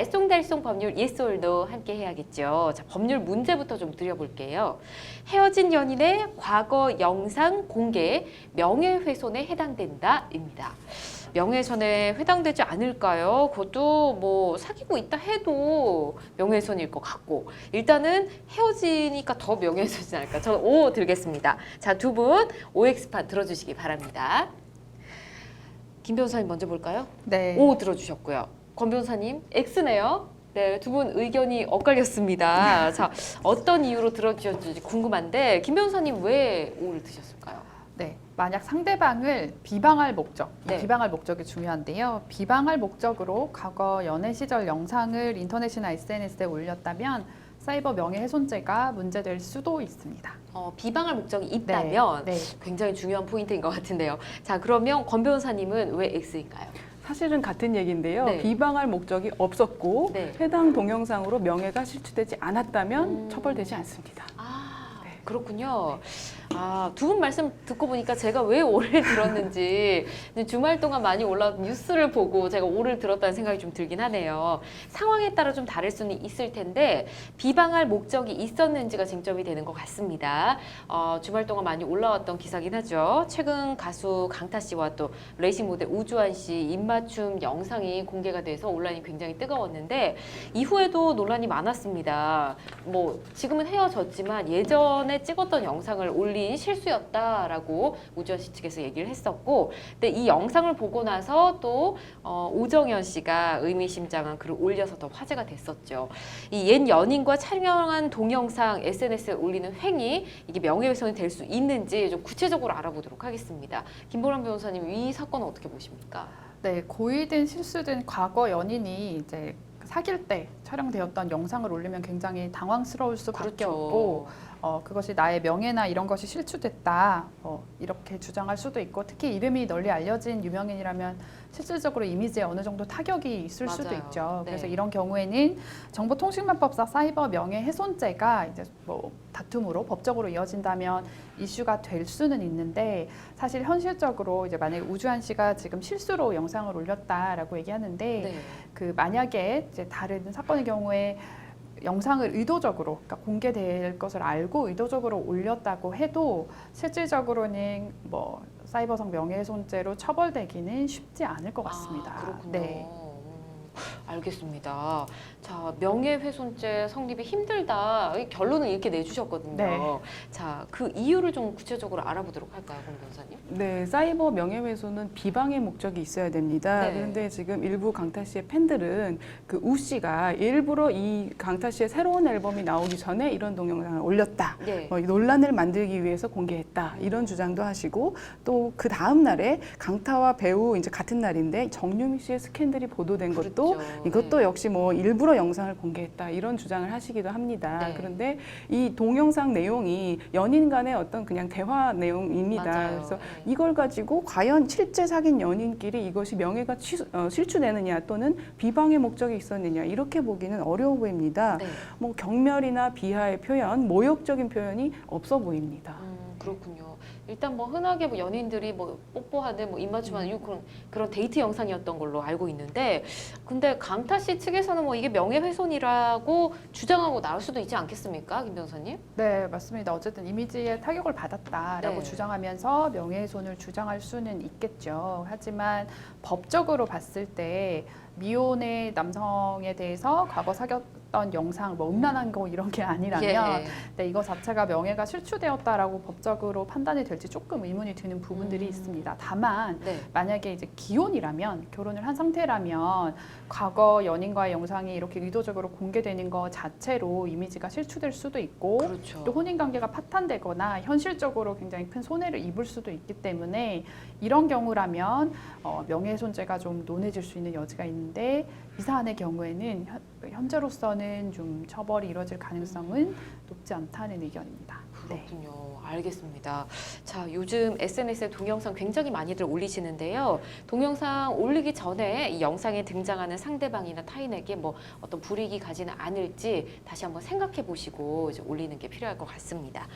알쏭달쏭 법률 예솔도 함께 해야겠죠. 자, 법률 문제부터 좀 드려볼게요. 헤어진 연인의 과거 영상 공개 명예훼손에 해당된다입니다. 명예훼손에 해당되지 않을까요? 그것도 뭐 사귀고 있다 해도 명예훼손일 것 같고, 일단은 헤어지니까 더 명예훼손이지 않을까. 저는 O 들겠습니다. 자, 두 분 OX판 들어주시기 바랍니다. 김 변호사님 먼저 볼까요? 네. O 들어주셨고요. 권 변호사님 X네요. 네, 두 분 의견이 엇갈렸습니다. 자, 어떤 이유로 들어주셨는지 궁금한데 김 변호사님 왜 O를 드셨을까요? 네. 만약 상대방을 비방할 목적, 네. 비방할 목적이 중요한데요. 비방할 목적으로 과거 연애 시절 영상을 인터넷이나 SNS에 올렸다면 사이버 명예훼손죄가 문제될 수도 있습니다. 비방할 목적이 있다면 네. 굉장히 중요한 포인트인 것 같은데요. 자, 그러면 권 변호사님은 왜 X인가요? 사실은 같은 얘기인데요. 네. 비방할 목적이 없었고 네. 해당 동영상으로 명예가 실추되지 않았다면 처벌되지 않습니다. 그렇군요. 두 분 말씀 듣고 보니까 제가 왜 O를 들었는지 주말 동안 많이 올라온 뉴스를 보고 제가 O를 들었다는 생각이 좀 들긴 하네요. 상황에 따라 좀 다를 수는 있을 텐데 비방할 목적이 있었는지가 쟁점이 되는 것 같습니다. 주말 동안 많이 올라왔던 기사긴 하죠. 최근 가수 강타 씨와 또 레이싱 모델 우주환 씨 입맞춤 영상이 공개가 돼서 온라인이 굉장히 뜨거웠는데 이후에도 논란이 많았습니다. 뭐 지금은 헤어졌지만 예전에 찍었던 영상을 올린 실수였다라고 우주환 씨 측에서 얘기를 했었고, 근데 이 영상을 보고 나서 또 오정연 씨가 의미심장한 글을 올려서 더 화제가 됐었죠. 이 옛 연인과 촬영한 동영상 SNS에 올리는 행위, 이게 명예훼손이 될 수 있는지 좀 구체적으로 알아보도록 하겠습니다. 김보람 변호사님, 이 사건은 어떻게 보십니까? 네, 고의든 실수든 과거 연인이 이제 사귈 때 촬영되었던 영상을 올리면 굉장히 당황스러울 수밖에 그렇죠. 없고 그것이 나의 명예나 이런 것이 실추됐다 이렇게 주장할 수도 있고, 특히 이름이 널리 알려진 유명인이라면 실질적으로 이미지에 어느 정도 타격이 있을 수도 맞아요. 있죠. 네. 그래서 이런 경우에는 정보통신망법상 사이버 명예훼손죄가 이제 뭐 다툼으로 법적으로 이어진다면 이슈가 될 수는 있는데, 사실 현실적으로 이제 만약에 우주환 씨가 지금 실수로 영상을 올렸다라고 얘기하는데 네. 그 만약에 이제 다른 사건의 경우에 영상을 의도적으로, 그러니까 공개될 것을 알고 의도적으로 올렸다고 해도 실질적으로는 뭐 사이버상 명예훼손죄로 처벌되기는 쉽지 않을 것 같습니다. 그렇군요. 네. 알겠습니다. 자, 명예훼손죄 성립이 힘들다. 이 결론을 이렇게 내주셨거든요. 네. 자, 그 이유를 좀 구체적으로 알아보도록 할까요, 권 변호사님? 네, 사이버 명예훼손은 비방의 목적이 있어야 됩니다. 네. 그런데 지금 일부 강타 씨의 팬들은 그 우 씨가 일부러 이 강타 씨의 새로운 앨범이 나오기 전에 이런 동영상을 올렸다. 네. 논란을 만들기 위해서 공개했다. 이런 주장도 하시고, 또 그 다음 날에 강타와 배우 이제 같은 날인데 정유미 씨의 스캔들이 보도된 것도 그렇죠. 이것도 네. 역시 뭐 일부러 영상을 공개했다. 이런 주장을 하시기도 합니다. 네. 그런데 이 동영상 내용이 연인 간의 어떤 그냥 대화 내용입니다. 맞아요. 그래서 네. 이걸 가지고 과연 실제 사귄 연인끼리 이것이 명예가 실추되느냐 또는 비방의 목적이 있었느냐 이렇게 보기는 어려워 보입니다. 네. 뭐 경멸이나 비하의 표현, 모욕적인 표현이 없어 보입니다. 그렇군요. 일단 뭐 흔하게 뭐 연인들이 뭐 뽀뽀하는 뭐 입맞춤하는 그런 데이트 영상이었던 걸로 알고 있는데, 근데 강타 씨 측에서는 뭐 이게 명예훼손이라고 주장하고 나올 수도 있지 않겠습니까, 김 변호사님? 네, 맞습니다. 어쨌든 이미지에 타격을 받았다라고 네. 주장하면서 명예훼손을 주장할 수는 있겠죠. 하지만 법적으로 봤을 때 미혼의 남성에 대해서 과거 사귀었던 영상, 뭐 음란한 거 이런 게 아니라면 네, 이거 자체가 명예가 실추되었다라고 법적으로 판단이 될지 조금 의문이 드는 부분들이 있습니다. 다만 네. 만약에 이제 기혼이라면, 결혼을 한 상태라면 과거 연인과의 영상이 이렇게 의도적으로 공개되는 것 자체로 이미지가 실추될 수도 있고, 그렇죠. 또 혼인 관계가 파탄되거나 현실적으로 굉장히 큰 손해를 입을 수도 있기 때문에 이런 경우라면 명예훼손죄가 좀 논해질 수 있는 여지가 있는데, 이 사안의 경우에는 현재로서는 좀 처벌이 이루어질 가능성은 높지 않다는 의견입니다. 그렇군요. 알겠습니다. 자, 요즘 SNS에 동영상 굉장히 많이들 올리시는데요. 동영상 올리기 전에 이 영상에 등장하는 상대방이나 타인에게 뭐 어떤 불이익이 가지는 않을지 다시 한번 생각해 보시고 이제 올리는 게 필요할 것 같습니다.